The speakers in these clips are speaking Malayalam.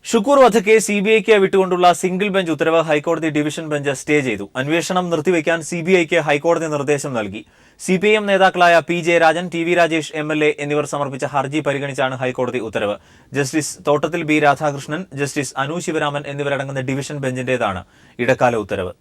ഷുക്കൂർ വധക്കേസ് സിബിഐക്ക് വിട്ടുകൊണ്ടുള്ള സിംഗിൾ ബെഞ്ച് ഉത്തരവ് ഹൈക്കോടതി ഡിവിഷൻ ബെഞ്ച് സ്റ്റേ ചെയ്തു. അന്വേഷണം നിർത്തിവെക്കാൻ സിബിഐക്ക് ഹൈക്കോടതി നിർദ്ദേശം നൽകി. സിപിഐഎം നേതാക്കളായ പി ജയരാജൻ, ടി വി രാജേഷ് എംഎൽഎ എന്നിവർ സമർപ്പിച്ച ഹർജി പരിഗണിച്ചാണ് ഹൈക്കോടതി ഉത്തരവ്. ജസ്റ്റിസ് തോട്ടത്തിൽ ബി രാധാകൃഷ്ണൻ, ജസ്റ്റിസ് അനു ശിവരാമൻ എന്നിവരടങ്ങുന്ന ഡിവിഷൻ ബെഞ്ചിന്റേതാണ് ഇടക്കാല ഉത്തരവ്.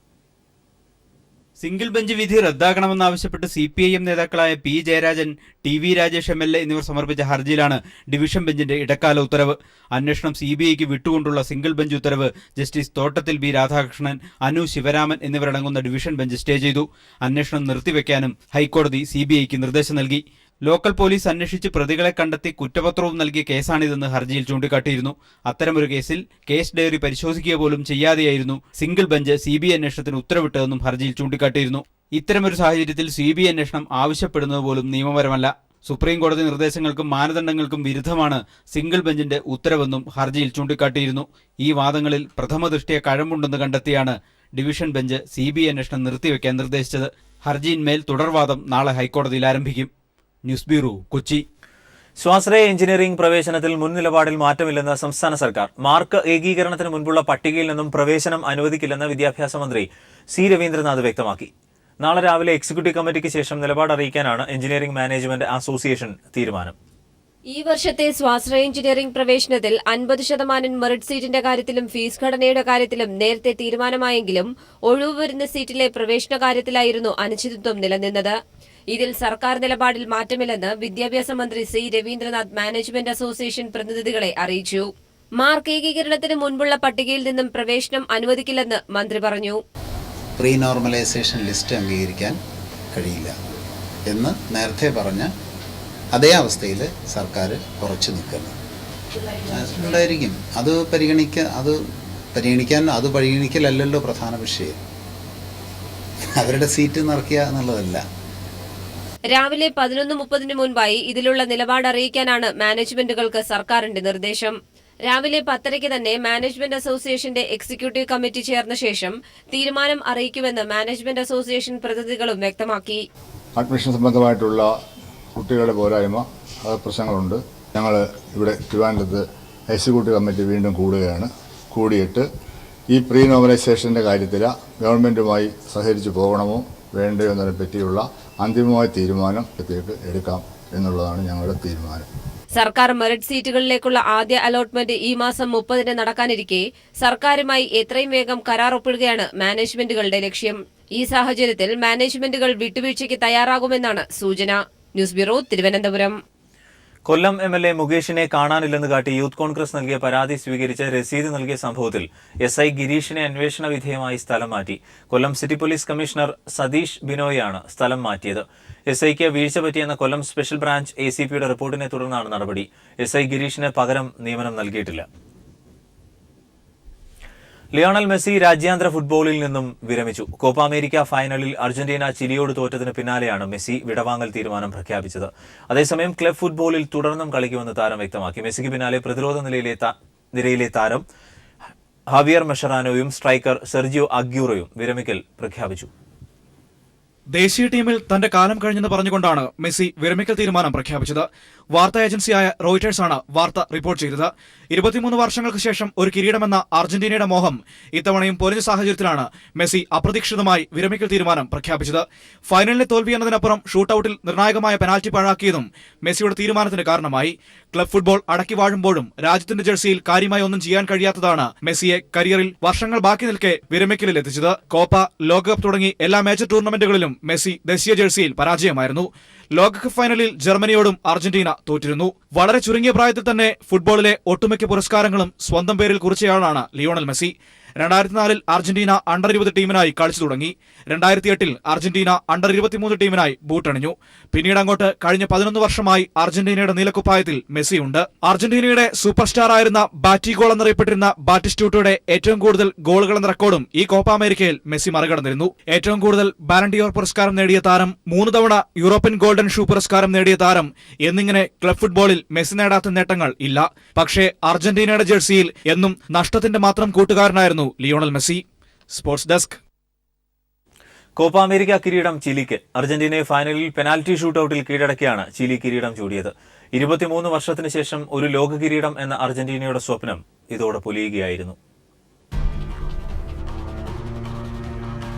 സിംഗിൾ ബെഞ്ച് വിധി റദ്ദാക്കണമെന്നാവശ്യപ്പെട്ട് സിപിഐഎം നേതാക്കളായ പി ജയരാജൻ, ടി വി രാജേഷ് എംഎൽഎ എന്നിവർ സമർപ്പിച്ച ഹർജിയിലാണ് ഡിവിഷൻ ബെഞ്ചിന്റെ ഇടക്കാല ഉത്തരവ്. അന്വേഷണം സിബിഐക്ക് വിട്ടുകൊണ്ടുള്ള സിംഗിൾ ബെഞ്ച് ഉത്തരവ് ജസ്റ്റിസ് തോട്ടത്തിൽ ബി രാധാകൃഷ്ണൻ, അനു ശിവരാമൻ എന്നിവരടങ്ങുന്ന ഡിവിഷൻ ബെഞ്ച് സ്റ്റേ ചെയ്തു. അന്വേഷണം നിർത്തിവെക്കാനും ഹൈക്കോടതി സിബിഐക്ക് നിർദ്ദേശം നൽകി. ലോക്കൽ പോലീസ് അന്വേഷിച്ച് പ്രതികളെ കണ്ടെത്തി കുറ്റപത്രവും നൽകിയ കേസാണിതെന്ന് ഹർജിയിൽ ചൂണ്ടിക്കാട്ടിയിരുന്നു. അത്തരമൊരു കേസിൽ കേസ് ഡയറി പരിശോധിക്കുക പോലും ചെയ്യാതെയായിരുന്നു സിംഗിൾ ബെഞ്ച് സിബിഐ അന്വേഷണത്തിന് ഉത്തരവിട്ടതെന്നും ഹർജിയിൽ ചൂണ്ടിക്കാട്ടിയിരുന്നു. ഇത്തരമൊരു സാഹചര്യത്തിൽ സിബിഐ അന്വേഷണം ആവശ്യപ്പെടുന്നത് പോലും നിയമപരമല്ല. സുപ്രീം കോടതി നിർദ്ദേശങ്ങൾക്കും മാനദണ്ഡങ്ങൾക്കും വിരുദ്ധമാണ് സിംഗിൾ ബെഞ്ചിന്റെ ഉത്തരവെന്നും ഹർജിയിൽ ചൂണ്ടിക്കാട്ടിയിരുന്നു. ഈ വാദങ്ങളിൽ പ്രഥമ ദൃഷ്ട്യാ കഴമ്പുണ്ടെന്ന് കണ്ടെത്തിയാണ് ഡിവിഷൻ ബെഞ്ച് സിബിഐ അന്വേഷണം നിർത്തിവെക്കാൻ നിർദ്ദേശിച്ചത്. ഹർജിയിന്മേൽ തുടർവാദം നാളെ ഹൈക്കോടതിയിൽ ആരംഭിക്കും. News bureau, Kochi. സ്വാശ്രയ എഞ്ചിനീയറിംഗ് പ്രവേശനത്തിൽ മുൻ നിലപാടിൽ മാറ്റമില്ലെന്ന് സംസ്ഥാന സർക്കാർ. മാർക്ക് ഏകീകരണത്തിന് മുൻപുള്ള പട്ടികയിൽ നിന്നും പ്രവേശനം അനുവദിക്കില്ലെന്ന് വിദ്യാഭ്യാസ മന്ത്രി സി രവീന്ദ്രനാഥ് വ്യക്തമാക്കി. നാളെ രാവിലെ എക്സിക്യൂട്ടീവ് കമ്മിറ്റിക്ക് ശേഷം നിലപാട് അറിയിക്കാനാണ് എഞ്ചിനീയറിംഗ് മാനേജ്മെന്റ് അസോസിയേഷൻ തീരുമാനം. ഈ വർഷത്തെ സ്വാശ്രയ എഞ്ചിനീയറിംഗ് പ്രവേശനത്തിൽ 50% മെറിറ്റ് സീറ്റിന്റെ കാര്യത്തിലും ഫീസ് ഘടനയുടെ കാര്യത്തിലും നേരത്തെ തീരുമാനമായെങ്കിലും ഒഴിവ് വരുന്ന സീറ്റിലെ പ്രവേശന കാര്യത്തിലായിരുന്നു അനിശ്ചിതത്വം നിലനിന്നത്. ഇതിൽ സർക്കാർ നിലപാടിൽ മാറ്റമില്ലെന്ന് വിദ്യാഭ്യാസ മന്ത്രി സി രവീന്ദ്രനാഥ് മാനേജ്മെന്റ് അസോസിയേഷൻ പ്രതിനിധികളെ അറിയിച്ചു. മാർക്ക് ഏകീകരണത്തിന് മുൻപുള്ള പട്ടികയിൽ നിന്നും പ്രവേശനം അനുവദിക്കില്ലെന്ന് മന്ത്രി പറഞ്ഞു. പ്രീ നോർമലൈസേഷൻ ലിസ്റ്റ് അംഗീകരിക്കാൻ കഴിയില്ല എന്ന് നേരത്തെ പറഞ്ഞ അതേ അവസ്ഥയിൽ സർക്കാർ കുറച്ച് നിൽക്കുന്നു ഉണ്ടായിരിക്കും. അത് പരിഗണിക്കലല്ലോ പ്രധാന വിഷയം. അവരുടെ സീറ്റ് നിറയ്ക്കുക എന്നുള്ളതല്ല. രാവിലെ 11:30 മുൻപായി ഇതിലുള്ള നിലപാട് അറിയിക്കാനാണ് മാനേജ്മെന്റുകൾക്ക് സർക്കാരിന്റെ നിർദ്ദേശം. രാവിലെ 10:30 തന്നെ മാനേജ്മെന്റ് അസോസിയേഷന്റെ എക്സിക്യൂട്ടീവ് കമ്മിറ്റി ചേർന്ന ശേഷം തീരുമാനം അറിയിക്കുമെന്ന് മാനേജ്മെന്റ് അസോസിയേഷൻ പ്രതിനിധികളും വ്യക്തമാക്കി. അഡ്മിഷൻ സംബന്ധമായിട്ടുള്ള കുട്ടികളുടെ പോരായ്മ പ്രശ്നങ്ങളുണ്ട്. ഞങ്ങൾ ഇവിടെ ട്രിവാൻഡ്രത്ത് എക്സിക്യൂട്ടീവ് കമ്മിറ്റി വീണ്ടും കൂടുകയാണ്. കൂടിയിട്ട് ഈ പ്രീ നോർമലൈസേഷൻ്റെ കാര്യത്തിൽ ഗവൺമെൻറ്റുമായി സഹകരിച്ച് പോകണമോ വേണ്ടയോ എന്നതിനെ പറ്റിയുള്ള അന്തിമമായ തീരുമാനം എടുക്കാം എന്നുള്ളതാണ് ഞങ്ങളുടെ തീരുമാനം. സർക്കാർ മെറിറ്റ് സീറ്റുകളിലേക്കുള്ള ആദ്യ അലോട്ട്മെന്റ് ഈ മാസം 30-ന് നടക്കാനിരിക്കെ സർക്കാരുമായി എത്രയും വേഗം കരാർ ഒപ്പിടുകയാണ് മാനേജ്മെന്റുകളുടെ ലക്ഷ്യം. ഈ സാഹചര്യത്തിൽ മാനേജ്മെന്റുകൾ വിട്ടുവീഴ്ചയ്ക്ക് തയ്യാറാകുമെന്നാണ് സൂചന. News bureau, Thiruvananthapuram. Kollam MLA മുകേഷിനെ കാണാനില്ലെന്ന് കാട്ടി യൂത്ത് കോൺഗ്രസ് നൽകിയ പരാതി സ്വീകരിച്ച് രസീത് നൽകിയ സംഭവത്തിൽ എസ്ഐ ഗിരീഷിനെ അന്വേഷണ വിധേയമായി സ്ഥലം മാറ്റി. കൊല്ലം സിറ്റി പോലീസ് കമ്മീഷണർ സതീഷ് ബിനോയാണ് സ്ഥലം മാറ്റിയത്. എസ്ഐക്ക് വീഴ്ച പറ്റിയെന്ന കൊല്ലം സ്പെഷ്യൽ ബ്രാഞ്ച് എസിപിയുടെ റിപ്പോർട്ടിനെ തുടർന്നാണ് നടപടി. എസ്ഐ ഗിരീഷിന് പകരം നിയമനം നൽകിയിട്ടില്ല. ലിയോണൽ മെസ്സി രാജ്യാന്തര ഫുട്ബോളിൽ നിന്നും വിരമിച്ചു. കോപ്പ അമേരിക്ക ഫൈനലിൽ അർജന്റീന ചിലിയോട് തോറ്റതിന് പിന്നാലെയാണ് മെസ്സി വിടവാങ്ങൽ തീരുമാനം പ്രഖ്യാപിച്ചത്. അതേസമയം ക്ലബ് ഫുട്ബോളിൽ തുടർന്നും കളിക്കുമെന്ന് താരം വ്യക്തമാക്കി. മെസ്സിക്ക് പിന്നാലെ പ്രതിരോധ നിരയിലെ താരം ഹവിയർ മെഷറാനോയും സ്ട്രൈക്കർ സെർജിയോ അഗ്യൂറോയും വിരമിക്കൽ പ്രഖ്യാപിച്ചു. ദേശീയ ടീമിൽ തന്റെ കാലം കഴിഞ്ഞെന്ന് പറഞ്ഞുകൊണ്ടാണ് മെസ്സി വിരമിക്കൽ തീരുമാനം പ്രഖ്യാപിച്ചത്. വാർത്താ ഏജൻസിയായ റോയിറ്റേഴ്സാണ് വാർത്ത റിപ്പോർട്ട് ചെയ്തത്. 23 വർഷങ്ങൾക്ക് ശേഷം ഒരു കിരീടമെന്ന അർജന്റീനയുടെ മോഹം ഇത്തവണയും പൊലിഞ്ഞ സാഹചര്യത്തിലാണ് മെസ്സി അപ്രതീക്ഷിതമായി വിരമിക്കൽ തീരുമാനം പ്രഖ്യാപിച്ചത്. ഫൈനലിലെ തോൽവി എന്നതിനപ്പുറം ഷൂട്ടൌട്ടിൽ നിർണായകമായ പെനാൽറ്റി പാഴാക്കിയതും മെസ്സിയുടെ തീരുമാനത്തിന് കാരണമായി. ക്ലബ് ഫുട്ബോൾ അടക്കി വാഴുമ്പോഴും രാജ്യത്തിന്റെ ജേഴ്സിയിൽ കാര്യമായി ഒന്നും ചെയ്യാൻ കഴിയാത്തതാണ് മെസ്സിയെ കരിയറിൽ വർഷങ്ങൾ ബാക്കി നിൽക്കെ വിരമിക്കലിൽ എത്തിച്ചത്. കോപ്പ, ലോകകപ്പ് തുടങ്ങി എല്ലാ മേജർ ടൂർണമെന്റുകളിലും മെസ്സി ദേശീയ ജേഴ്സിയിൽ പരാജയമായിരുന്നു. ലോകകപ്പ് ഫൈനലിൽ ജർമ്മനിയോടും അർജന്റീന തോറ്റിരുന്നു. വളരെ ചുരുങ്ങിയ പ്രായത്തിൽ തന്നെ ഫുട്ബോളിലെ ഒട്ടുമിക്ക പുരസ്കാരങ്ങളും സ്വന്തം പേരിൽ കുറിച്ചയാളാണ് ലിയോണൽ മെസ്സി. 2004-ൽ അർജന്റീന അണ്ടർ 20 ടീമിനായി കളിച്ചു തുടങ്ങി. 2008-ൽ അർജന്റീന അണ്ടർ 23 ടീമിനായി ബൂട്ടണിഞ്ഞു. പിന്നീട് അങ്ങോട്ട് കഴിഞ്ഞ 11 വർഷമായി അർജന്റീനയുടെ നീലക്കുപ്പായത്തിൽ മെസ്സിയുണ്ട്. അർജന്റീനയുടെ സൂപ്പർ സ്റ്റാർ ആയിരുന്ന ബാറ്റിഗോൾ എന്നറിയപ്പെട്ടിരുന്ന ബാറ്റിസ്റ്റൂട്ടയുടെ ഏറ്റവും കൂടുതൽ ഗോളുകൾ എന്ന റെക്കോർഡും ഈ കോപ്പ അമേരിക്കയിൽ മെസ്സി മറികടന്നിരുന്നു. ഏറ്റവും കൂടുതൽ ബാലൻഡിയോർ പുരസ്കാരം നേടിയ താരം, 3 തവണ യൂറോപ്യൻ ഗോൾഡൻ ഷൂ പുരസ്കാരം നേടിയ താരം എന്നിങ്ങനെ ക്ലബ് ഫുട്ബോളിൽ മെസ്സി നേടാത്ത നേട്ടങ്ങൾ ഇല്ല. പക്ഷേ അർജന്റീനയുടെ ജേഴ്സിയിൽ എന്നും നഷ്ടത്തിന്റെ മാത്രം കൂട്ടുകാരനായിരുന്നു Lionel Messi. Sports desk. Copa America കിരീടം ചിലിക്ക്. അർജന്റീനയെ ഫൈനലിൽ പെനാൽറ്റി ഷൂട്ടൌട്ടിൽ കീഴടക്കിയാണ് ചിലി കിരീടം ചൂടിയത്. 23 വർഷത്തിനു ശേഷം ഒരു ലോക കിരീടം എന്ന അർജന്റീനയുടെ സ്വപ്നം ഇതോടെ പൊലിയുകയായിരുന്നു.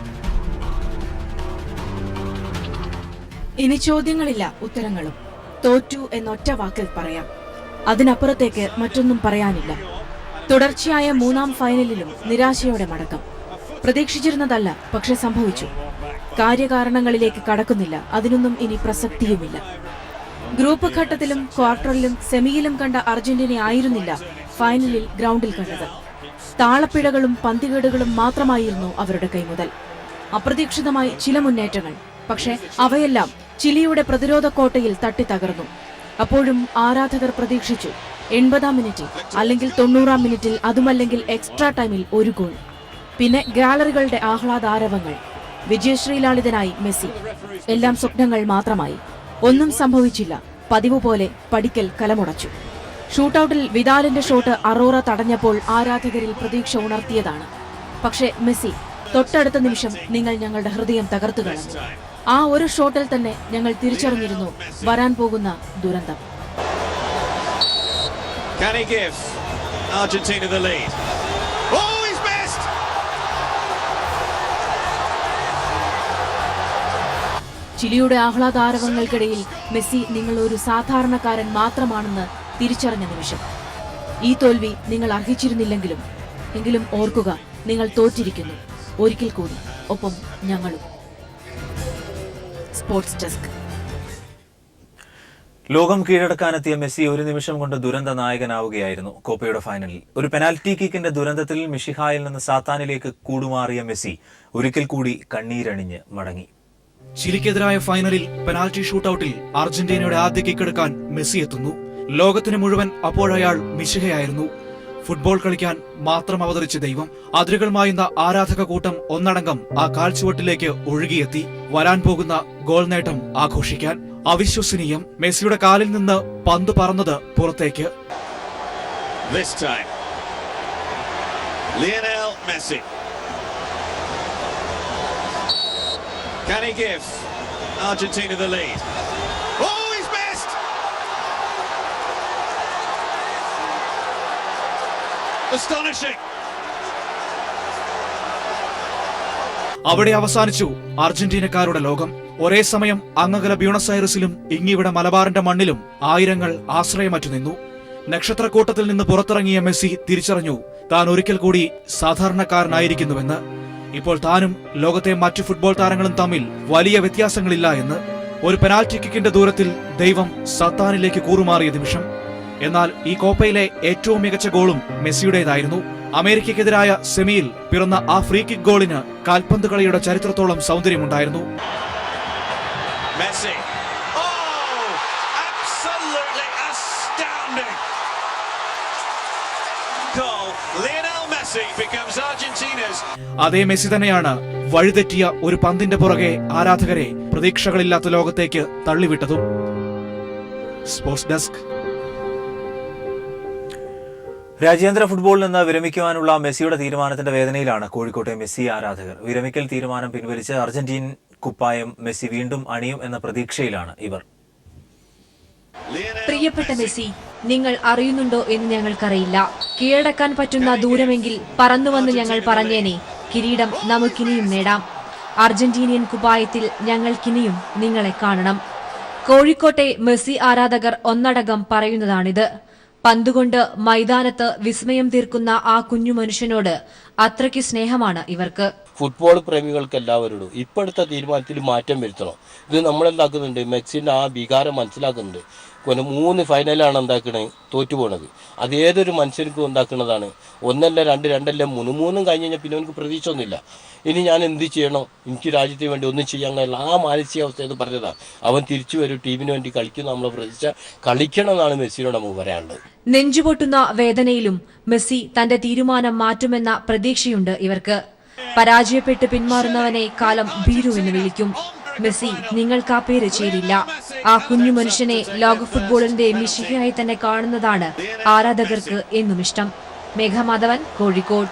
ഇനി ചോദ്യങ്ങളില്ല, ഉത്തരങ്ങളും. തോറ്റു എന്നൊറ്റ വാക്കിൽ പറയാം. അതിനപ്പുറത്തേക്ക് മറ്റൊന്നും പറയാനില്ല. തുടർച്ചയായ 3ാം ഫൈനലിലും നിരാശയോടെ മടക്കം. പ്രതീക്ഷിച്ചിരുന്നതല്ല, പക്ഷെ സംഭവിച്ചു. കാര്യകാരണങ്ങളിലേക്ക് കടക്കുന്നില്ല, അതിനൊന്നും ഇനി പ്രസക്തിയുമില്ല. ഗ്രൂപ്പ് ഘട്ടത്തിലും ക്വാർട്ടറിലും സെമിയിലും കണ്ട അർജന്റീന ആയിരുന്നില്ല ഫൈനലിൽ ഗ്രൗണ്ടിൽ കണ്ടത്. താളപ്പിഴകളും പന്തികേടുകളും മാത്രമായിരുന്നു അവരുടെ കൈമുതൽ. അപ്രതീക്ഷിതമായി ചില മുന്നേറ്റങ്ങൾ, പക്ഷെ അവയെല്ലാം ചിലിയുടെ പ്രതിരോധ കോട്ടയിൽ തട്ടിത്തകർന്നു. അപ്പോഴും ആരാധകർ പ്രതീക്ഷിച്ചു 80ാം മിനിറ്റിൽ, അല്ലെങ്കിൽ 90ാം മിനിറ്റിൽ, അതുമല്ലെങ്കിൽ എക്സ്ട്രാ ടൈമിൽ ഒരു ഗോൾ. പിന്നെ ഗാലറികളുടെ ആഹ്ലാദാരവങ്ങൾ. വിജയശ്രീലാളിതനായി മെസ്സി. എല്ലാം സ്വപ്നങ്ങൾ മാത്രമായി. ഒന്നും സംഭവിച്ചില്ല. പതിവ് പോലെ പടിക്കൽ കലമുടച്ചു. ഷൂട്ടൌട്ടിൽ വിദാലിന്റെ ഷോട്ട് അറോറ തടഞ്ഞപ്പോൾ ആരാധകരിൽ പ്രതീക്ഷ ഉണർത്തിയതാണ്. പക്ഷേ മെസ്സി, തൊട്ടടുത്ത നിമിഷം നിങ്ങൾ ഞങ്ങളുടെ ഹൃദയം തകർത്തു കളഞ്ഞു. ആ ഒരു ഷോട്ടിൽ തന്നെ ഞങ്ങൾ തിരിച്ചറിഞ്ഞിരുന്നു വരാൻ പോകുന്ന ദുരന്തം. Can he give Argentina the lead? Oh, he's missed! ചിലിയുടെ ആഹ്ലാദാരവങ്ങൾക്കിടയിൽ മെസ്സി നിങ്ങൾ ഒരു സാധാരണക്കാരൻ മാത്രമാണെന്ന് തിരിച്ചറിഞ്ഞ നിമിഷം. ഈ തോൽവി നിങ്ങൾ അർഹിച്ചിരുന്നില്ലെങ്കിലും എങ്കിലും ഓർക്കുക, നിങ്ങൾ തോറ്റിരിക്കുന്നു. ഒരിക്കൽ കൂടി, ഒപ്പം ഞങ്ങളും. Sports desk. ലോകം കീഴടക്കാനെത്തിയ മെസ്സി ഒരു നിമിഷം കൊണ്ട് ദുരന്ത നായകനാവുകയായിരുന്നു. കോപ്പയുടെ ഫൈനലിൽ ഒരു പെനാൽറ്റി കിക്കിന്റെ ദുരന്തത്തിൽ മിഷിഹായിൽ നിന്ന് സാത്താനിലേക്ക് കൂടുമാറിയ മെസ്സി ഒരിക്കൽ കൂടി കണ്ണീരണിഞ്ഞ് മടങ്ങി. ചിലിക്കെതിരായ ഫൈനലിൽ പെനാൽറ്റി ഷൂട്ടൌട്ടിൽ അർജന്റീനയുടെ ആദ്യ കിക്കെടുക്കാൻ മെസ്സി എത്തുന്നു. ലോകത്തിന് മുഴുവൻ അപ്പോഴയാൾ മിശിഹയായിരുന്നു. ഫുട്ബോൾ കളിക്കാൻ മാത്രം അവതരിച്ച ദൈവം. അതിരുകൾ മായുന്ന ആരാധക കൂട്ടം ഒന്നടങ്കം ആ കാൽച്ചുവട്ടിലേക്ക് ഒഴുകിയെത്തി വരാൻ പോകുന്ന ഗോൾ നേട്ടം ആഘോഷിക്കാൻ. അവിശ്വസനീയം. മെസ്സിയുടെ കാലിൽ നിന്ന് പന്ത് പറന്നത് പുറത്തേക്ക്. This time, Lionel Messi. Can he give Argentina the lead? Oh, he's missed! Astonishing! അവിടെ അവസാനിച്ചു അർജന്റീനക്കാരുടെ ലോകം. ഒരേ സമയം അങ്ങകല ബ്യൂണസ് ഐറിസിലും ഇങ്ങിവിടെ മലബാറിന്റെ മണ്ണിലും ആയിരങ്ങൾ ആശ്രയമറ്റു നിന്നു. നക്ഷത്രക്കൂട്ടത്തിൽ നിന്ന് പുറത്തിറങ്ങിയ മെസ്സി തിരിച്ചറിഞ്ഞു താൻ ഒരിക്കൽ കൂടി സാധാരണക്കാരനായിരിക്കുന്നുവെന്ന്. ഇപ്പോൾ താനും ലോകത്തെ മറ്റു ഫുട്ബോൾ താരങ്ങളും തമ്മിൽ വലിയ വ്യത്യാസങ്ങളില്ല എന്ന്. ഒരു പെനാൽറ്റി കിക്കിന്റെ ദൂരത്തിൽ ദൈവം സത്താനിലേക്ക് കൂറുമാറിയ നിമിഷം. എന്നാൽ ഈ കോപ്പയിലെ ഏറ്റവും മികച്ച ഗോളും മെസ്സിയുടേതായിരുന്നു. അമേരിക്കയ്ക്കെതിരായ സെമിയിൽ പിറന്ന ആ ഫ്രീ കിക്ക് ഗോളിന് കാൽപന്ത് കളിയുടെ ചരിത്രത്തോളം സൗന്ദര്യമുണ്ടായിരുന്നു. Messi. Oh, absolutely astounding goal. Lionel Messi becomes Argentina's. അതേ മെസ്സി തന്നെയാണ് വഴിതെറ്റിയ ഒരു പന്തിന്റെ പുറകെ ആരാധകരെ പ്രതീക്ഷകളില്ലാത്ത ലോകത്തേക്ക് തള്ളിവിട്ടതും. Sports desk. രാജ്യാന്തര ഫുട്ബോളിൽ നിന്ന് വിരമിക്കുവാനുള്ള മെസ്സിയുടെ തീരുമാനത്തിന്റെ വേദനയിലാണ് കോഴിക്കോട്ടെ മെസ്സി ആരാധകർ. വിരമിക്കൽ തീരുമാനം പിൻവലിച്ച് അർജന്റീൻ കുപ്പായം മെസ്സി വീണ്ടും അണിയും എന്ന പ്രതീക്ഷയിലാണ് ഇവർ. പ്രിയപ്പെട്ട മെസ്സി, നിങ്ങൾ അറിയുന്നുണ്ടോ എന്ന് ഞങ്ങൾക്കറിയില്ല. കീഴടക്കാൻ പറ്റുന്ന ദൂരമെങ്കിൽ പറന്നുവന്ന് ഞങ്ങൾ പറഞ്ഞേനെ. കിരീടം നമുക്കിനിയും നേടാം. അർജന്റീനിയൻ കുപ്പായത്തിൽ ഞങ്ങൾക്കിനിയും നിങ്ങളെ കാണണം. കോഴിക്കോട്ടെ മെസ്സി ആരാധകർ ഒന്നടങ്കം പറയുന്നതാണിത്. പന്തുകൊണ്ട് മൈതാനത്ത് വിസ്മയം തീർക്കുന്ന ആ കുഞ്ഞു മനുഷ്യനോട് അത്രയ്ക്ക് സ്നേഹമാണ് ഇവർക്ക്. ഫുട്ബോൾ പ്രേമികൾക്ക് എല്ലാവരോടും ഇപ്പോഴത്തെ തീരുമാനത്തിൽ മാറ്റം വരുത്തണം. ഇത് നമ്മളെന്താക്കുന്നുണ്ട്, മെസ്സിൻ്റെ ആ വികാരം മനസ്സിലാക്കുന്നുണ്ട്. 3 ഫൈനലാണ് എന്താക്കണേ തോറ്റുപോണത്. അത് ഏതൊരു മനുഷ്യർക്കും ഉണ്ടാക്കുന്നതാണ്. 1 അല്ല 2, 2 അല്ല 3, 3 കഴിഞ്ഞ് കഴിഞ്ഞാൽ പിന്നെ എനിക്ക് പ്രതീക്ഷ ഒന്നുമില്ല. ഇനി ഞാൻ എന്ത് ചെയ്യണം, എനിക്ക് രാജ്യത്തിന് വേണ്ടി ഒന്നും ചെയ്യാൻ കഴിയില്ല. ആ മാനസികാവസ്ഥ എന്ന് പറഞ്ഞതാണ്. അവൻ തിരിച്ചു വരും, ടീമിന് വേണ്ടി കളിക്കുന്ന നമ്മളെ പ്രതീക്ഷ കളിക്കണം എന്നാണ് മെസ്സിയോട് നമുക്ക് പറയാനുള്ളത്. നെഞ്ചുപൊട്ടുന്ന വേദനയിലും മെസ്സി തന്റെ തീരുമാനം മാറ്റുമെന്ന പ്രതീക്ഷയുണ്ട് ഇവർക്ക്. പരാജയപ്പെട്ട് പിന്മാറുന്നവനെ കാലം ഭീരുവെന്ന് വിളിക്കും. മെസ്സി, നിങ്ങൾക്ക് ആ പേര് ചേരില്ല. ആ കുഞ്ഞു മനുഷ്യനെ ലോക ഫുട്ബോളിന്റെ മിശിഹയായി തന്നെ കാണുന്നതാണ് ആരാധകർക്ക് എന്നും ഇഷ്ടം. മേഘമാധവൻ, കോഴിക്കോട്.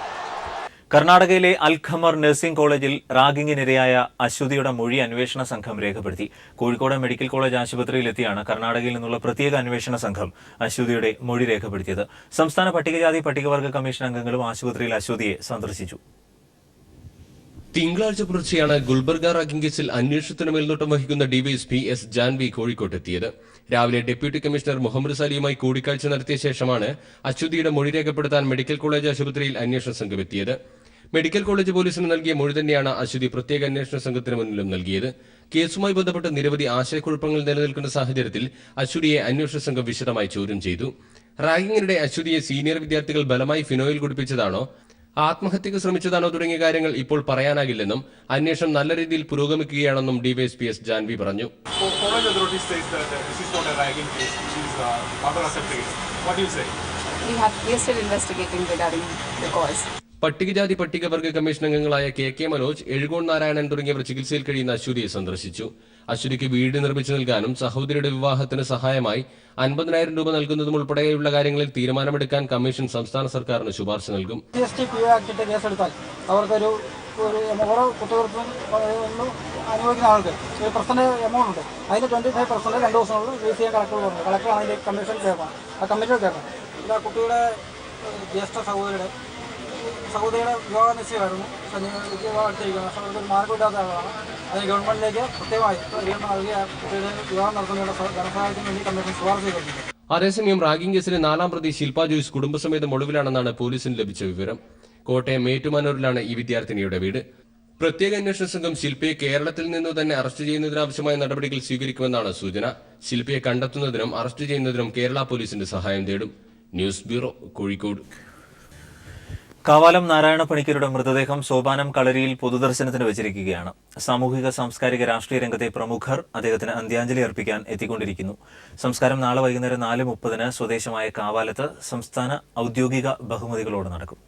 കർണാടകയിലെ അൽഖമർ നഴ്സിംഗ് കോളേജിൽ റാഗിങ്ങിനിരയായ അശ്വതിയുടെ മൊഴി അന്വേഷണ സംഘം രേഖപ്പെടുത്തി. കോഴിക്കോട് മെഡിക്കൽ കോളേജ് ആശുപത്രിയിലെത്തിയാണ് കർണാടകയിൽ നിന്നുള്ള പ്രത്യേക അന്വേഷണ സംഘം അശ്വതിയുടെ മൊഴി രേഖപ്പെടുത്തിയത്. സംസ്ഥാന പട്ടികജാതി പട്ടികവർഗ കമ്മീഷൻ അംഗങ്ങളും ആശുപത്രിയിൽ അശ്വതിയെ സന്ദർശിച്ചു. തിങ്കളാഴ്ച പുലർച്ചെയാണ് ഗുൽബർഗ റാഗിംഗ് കേസിൽ അന്വേഷണത്തിന് മേൽനോട്ടം വഹിക്കുന്ന ഡിവൈഎസ്പി എസ് ജാൻവി കോഴിക്കോട്ടെത്തിയത്. രാവിലെ ഡെപ്യൂട്ടി കമ്മീഷണർ മുഹമ്മദ് സലിയുമായി കൂടിക്കാഴ്ച നടത്തിയ ശേഷമാണ് അശ്വതിയുടെ മൊഴി രേഖപ്പെടുത്താൻ മെഡിക്കൽ കോളേജ് ആശുപത്രിയിൽ അന്വേഷണ സംഘം എത്തിയത്. മെഡിക്കൽ കോളേജ് പോലീസിന് നൽകിയ മൊഴി തന്നെയാണ് അശ്വതി പ്രത്യേക അന്വേഷണ സംഘത്തിന് മുന്നിലും നൽകിയത്. കേസുമായി ബന്ധപ്പെട്ട് നിരവധി ആശയക്കുഴപ്പങ്ങൾ നിലനിൽക്കുന്ന സാഹചര്യത്തിൽ അശ്വതിയെ അന്വേഷണ സംഘം വിശദമായി ചോദ്യം ചെയ്തു. റാഗിങ്ങിനിടെ അശ്വതിയെ സീനിയർ വിദ്യാർത്ഥികൾ ബലമായി ഫിനോയിൽ കുടിപ്പിച്ചതാണോ, ആത്മഹത്യക്ക് ശ്രമിച്ചതാണോ തുടങ്ങിയ കാര്യങ്ങൾ ഇപ്പോൾ പറയാനാകില്ലെന്നും അന്വേഷണം നല്ല രീതിയിൽ പുരോഗമിക്കുകയാണെന്നും ഡിവൈഎസ്പി എസ് ജാൻവി പറഞ്ഞു. പട്ടികജാതി പട്ടികവർഗ കമ്മീഷൻ അംഗങ്ങളായ കെ മനോജ്, എഴുകോൺ നാരായണൻ തുടങ്ങിയവർ ചികിത്സയിൽ കഴിയുന്ന അശ്വതിയെ സന്ദർശിച്ചു. അശ്വതിക്ക് വീട് നിർമ്മിച്ചു നൽകാനും സഹോദരിയുടെ വിവാഹത്തിന് സഹായമായി 50,000 രൂപ നൽകുന്നതും ഉൾപ്പെടെയുള്ള കാര്യങ്ങളിൽ തീരുമാനമെടുക്കാൻ കമ്മീഷൻ സംസ്ഥാന സർക്കാരിന് ശുപാർശ നൽകും. അവർക്കൊരു ഓരോ കുറ്റകൃത്യം അനുഭവിക്കുന്ന ആൾക്ക് ഒരു പെർസെന്റ് എമൗണ്ട് ഉണ്ട്. അതിന്റെ 25% 2 ദിവസങ്ങളിൽ റിലീസ് ചെയ്യാൻ കളക്ടർ പറഞ്ഞു. കളക്ടറാണ് അതിന്റെ കമ്മീഷൻ ചേർക്കണം. ആ കമ്മിറ്റിയിൽ ചേർക്കണം. ഇത് ആ കുട്ടിയുടെ ജ്യേഷ്ഠ സഹോദരിയുടെ വിവാഹ നിശ്ചയമായിരുന്നു. അടുത്തിരിക്കുന്നത്. പക്ഷേ അവർക്കൊരു മാർഗമില്ലാത്ത ആളാണ്. അതിന് ഗവൺമെന്റിലേക്ക് പ്രത്യേകമായി നൽകിയ കുട്ടിയുടെ വിവാഹം നടത്തുന്നതിനുള്ള ധനസഹായത്തിന് വേണ്ടി കമ്മീഷൻ ശുപാർശ ചെയ്തിട്ടുണ്ട്. അതേസമയം റാഗിംഗ് കേസിലെ 4ാം പ്രതി ശില്പ ജോയ്സ് കുടുംബസമേതം ഒളിവിലാണെന്നാണ് പോലീസിന് ലഭിച്ച വിവരം. കോട്ടയം ഏറ്റുമാനൂരിലാണ് ഈ വിദ്യാർത്ഥിനിയുടെ വീട്. പ്രത്യേക അന്വേഷണ സംഘം ശില്പയെ കേരളത്തിൽ നിന്നു തന്നെ അറസ്റ്റ് ചെയ്യുന്നതിനാവശ്യമായ നടപടികൾ സ്വീകരിക്കുമെന്നാണ് സൂചന. ശില്പയെ കണ്ടെത്തുന്നതിനും അറസ്റ്റ് ചെയ്യുന്നതിനും കേരള പോലീസിന്റെ സഹായം തേടും. News bureau, Kozhikode. കാവാലം നാരായണ പണിക്കരുടെ മൃതദേഹം സോപാനം കളരിയിൽ പൊതുദർശനത്തിന് വെച്ചിരിക്കുകയാണ്. സാമൂഹിക സാംസ്കാരിക രാഷ്ട്രീയ രംഗത്തെ പ്രമുഖർ അദ്ദേഹത്തിന് അന്ത്യാഞ്ജലി അർപ്പിക്കാൻ എത്തിക്കൊണ്ടിരിക്കുന്നു. സംസ്കാരം നാളെ വൈകുന്നേരം 4:30 സ്വദേശമായ കാവാലത്ത് സംസ്ഥാന ഔദ്യോഗിക ബഹുമതികളോടെ നടക്കും.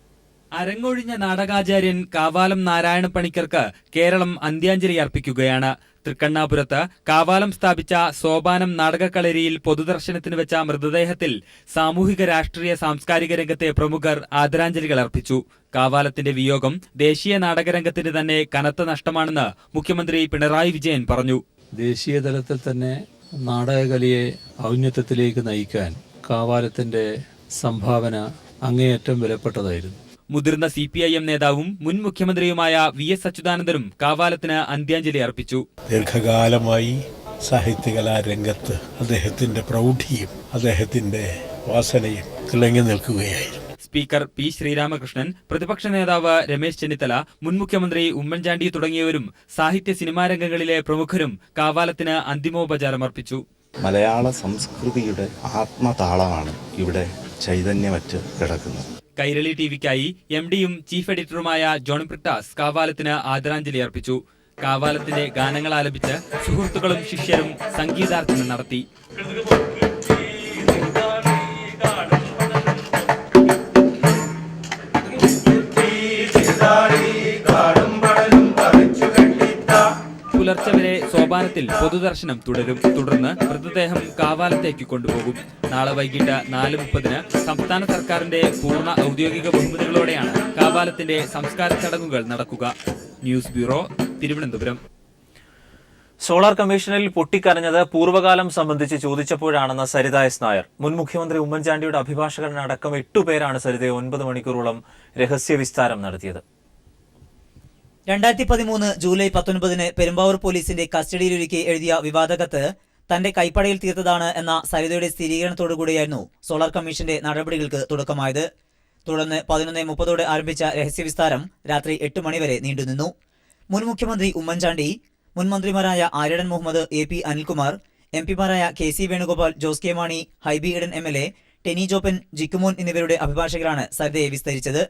അരങ്ങൊഴിഞ്ഞ നാടകാചാര്യൻ കാവാലം നാരായണ പണിക്കർക്ക് കേരളം അന്ത്യാഞ്ജലി അർപ്പിക്കുകയാണ്. തൃക്കണ്ണാപുരത്ത് കാവാലം സ്ഥാപിച്ച സോപാനം നാടകക്കളരിയിൽ പൊതുദർശനത്തിന് വെച്ച മൃതദേഹത്തിൽ സാമൂഹിക രാഷ്ട്രീയ സാംസ്കാരിക രംഗത്തെ പ്രമുഖർ ആദരാഞ്ജലികൾ അർപ്പിച്ചു. കാവാലത്തിന്റെ വിയോഗം ദേശീയ നാടകരംഗത്തിന് തന്നെ കനത്ത നഷ്ടമാണെന്ന് മുഖ്യമന്ത്രി പിണറായി വിജയൻ പറഞ്ഞു. ദേശീയ തലത്തിൽ തന്നെ നാടകകലയെ ഔന്നത്യത്തിലേക്ക് നയിക്കാൻ കാവാലത്തിന്റെ സംഭാവന അങ്ങേയറ്റം വിലപ്പെട്ടതായിരുന്നു. മുതിർന്ന CPIM നേതാവും മുൻ മുഖ്യമന്ത്രിയുമായ VS അച്യുതാനന്ദനും കാവാലത്തിന് അന്ത്യാഞ്ജലി അർപ്പിച്ചു. ദീർഘകാലമായി സാഹിത്യകലാരംഗത്ത് അദ്ദേഹത്തിന്റെ പ്രൗഢിയും അദ്ദേഹത്തിന്റെ വാസനയും തിളങ്ങി നിൽക്കുകയായിരുന്നു. Speaker P. ശ്രീരാമകൃഷ്ണൻ, പ്രതിപക്ഷ നേതാവ് രമേശ് ചെന്നിത്തല, മുൻ മുഖ്യമന്ത്രി ഉമ്മൻചാണ്ടി തുടങ്ങിയവരും സാഹിത്യ സിനിമാ രംഗങ്ങളിലെ പ്രമുഖരും കാവാലത്തിന് അന്തിമോപചാരമർപ്പിച്ചു. മലയാള സംസ്കൃതിയുടെ ആത്മതാളമാണ് ഇവിടെ ചൈതന്യമറ്റ് കിടക്കുന്നത്. കൈരളി TVക്കായി MDയും ചീഫ് എഡിറ്ററുമായ ജോൺ ബ്രിട്ടാസ് കാവാലത്തിന് ആദരാഞ്ജലി അർപ്പിച്ചു. കാവാലത്തിന്റെ ഗാനങ്ങൾ ആലപിച്ച് സുഹൃത്തുക്കളും ശിഷ്യരും സംഗീതാർച്ചന നടത്തി. പുലർച്ചെ വരെ സോപാനത്തിൽ പൊതുദർശനം തുടരും. തുടർന്ന് മൃതദേഹം കാവാലത്തേക്ക് കൊണ്ടുപോകും. നാളെ വൈകിട്ട് 4:30 സംസ്ഥാന സർക്കാരിന്റെ പൂർണ്ണ ഔദ്യോഗിക ബഹുമതികളോടെയാണ് കാവാലത്തിന്റെ സംസ്കാര ചടങ്ങുകൾ നടക്കുക. News bureau, Thiruvananthapuram. സോളാർ കമ്മീഷനിൽ പൊട്ടിക്കരഞ്ഞത് പൂർവ്വകാലം സംബന്ധിച്ച് ചോദിച്ചപ്പോഴാണെന്ന് സരിത എസ് നായർ. മുൻ മുഖ്യമന്ത്രി ഉമ്മൻചാണ്ടിയുടെ അഭിഭാഷകനടക്കം 8 പേരാണ് സരിതയെ 9 മണിക്കൂറോളം രഹസ്യവിസ്താരം നടത്തിയത്. 2013 ജൂലൈ 19 പെരുമ്പാവൂർ പോലീസിന്റെ കസ്റ്റഡിയിലൊരുക്കി എഴുതിയ വിവാദകത്ത് തന്റെ കൈപ്പടയിൽ തീർത്തതാണ് എന്ന സരിതയുടെ സ്ഥിരീകരണത്തോടുകൂടിയായിരുന്നു സോളാർ കമ്മീഷന്റെ നടപടികൾക്ക് തുടക്കമായത്. തുടർന്ന് 11:30 ആരംഭിച്ച രഹസ്യവിസ്താരം രാത്രി 8 മണിവരെ നീണ്ടുനിന്നു. മുൻ മുഖ്യമന്ത്രി ഉമ്മൻചാണ്ടി, മുൻ മന്ത്രിമാരായ ആര്യടൻ മുഹമ്മദ്, AP അനിൽകുമാർ, MP-മാരായ KC Venugopal, Jose K Mani, Hibi Eden MLA, Tenny Joppan, Jikkumon എന്നിവരുടെ അഭിഭാഷകരാണ് സരിതയെ വിസ്തരിച്ചത്.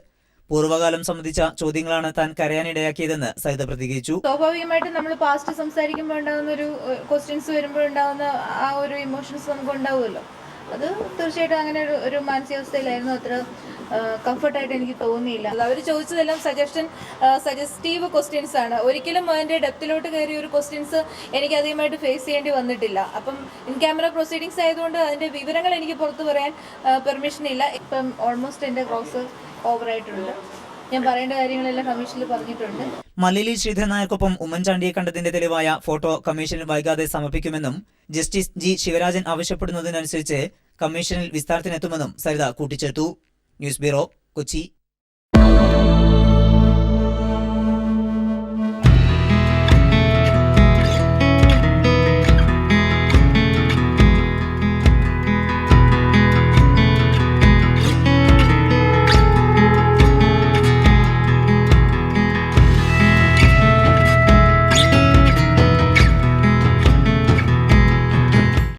പൂർവ്വകാലം സംബന്ധിച്ച ചോദ്യങ്ങളാണ് താൻ കരയാനിടയാക്കിയതെന്ന് സരിത പ്രതികരിച്ചു. സ്വാഭാവികമായിട്ടും നമ്മൾ പാസ്റ്റ് സംസാരിക്കുമ്പോൾ ഉണ്ടാകുന്ന ഒരു ക്വസ്റ്റ്യൻസ് വരുമ്പോൾ ഉണ്ടാകുന്ന ആ ഒരു ഇമോഷൻസ് നമുക്ക് ഉണ്ടാവുമല്ലോ. അത് തീർച്ചയായിട്ടും അങ്ങനെ ഒരു മാനസികാവസ്ഥയിലായിരുന്നു. അത്ര കംഫർട്ടായിട്ട് എനിക്ക് തോന്നിയില്ല. അവർ ചോദിച്ചതെല്ലാം സജസ്റ്റീവ് ക്വസ്റ്റ്യൻസ് ആണ്. ഒരിക്കലും അതിൻ്റെ ഡെപ്തിലോട്ട് കയറിയ ഒരു ക്വസ്റ്റ്യൻസ് എനിക്ക് അധികമായിട്ട് ഫേസ് ചെയ്യേണ്ടി വന്നിട്ടില്ല. അപ്പം ഇൻ ക്യാമറ പ്രൊസീഡിങ്സ് ആയതുകൊണ്ട് അതിൻ്റെ വിവരങ്ങൾ എനിക്ക് പുറത്തു പറയാൻ പെർമിഷൻ ഇല്ല. ഇപ്പം ഓൾമോസ്റ്റ് എൻ്റെ ക്രോസ് ഓവറായിട്ടുണ്ട്. ഞാൻ പറയേണ്ട കാര്യങ്ങളെല്ലാം കമ്മീഷനിൽ പറഞ്ഞിട്ടുണ്ട്. മല്ലിലി ശ്രീധരൻ നായർക്കൊപ്പം ഉമ്മൻചാണ്ടിയെ കണ്ടതിന്റെ തെളിവായ ഫോട്ടോ കമ്മീഷനിൽ വൈകാതെ സമർപ്പിക്കുമെന്നും ജസ്റ്റിസ് ജി ശിവരാജൻ ആവശ്യപ്പെടുന്നതിനനുസരിച്ച് കമ്മീഷനിൽ വിസ്താരത്തിനെത്തുമെന്നും സരിത കൂട്ടിച്ചേർത്തു. News bureau, Kochi.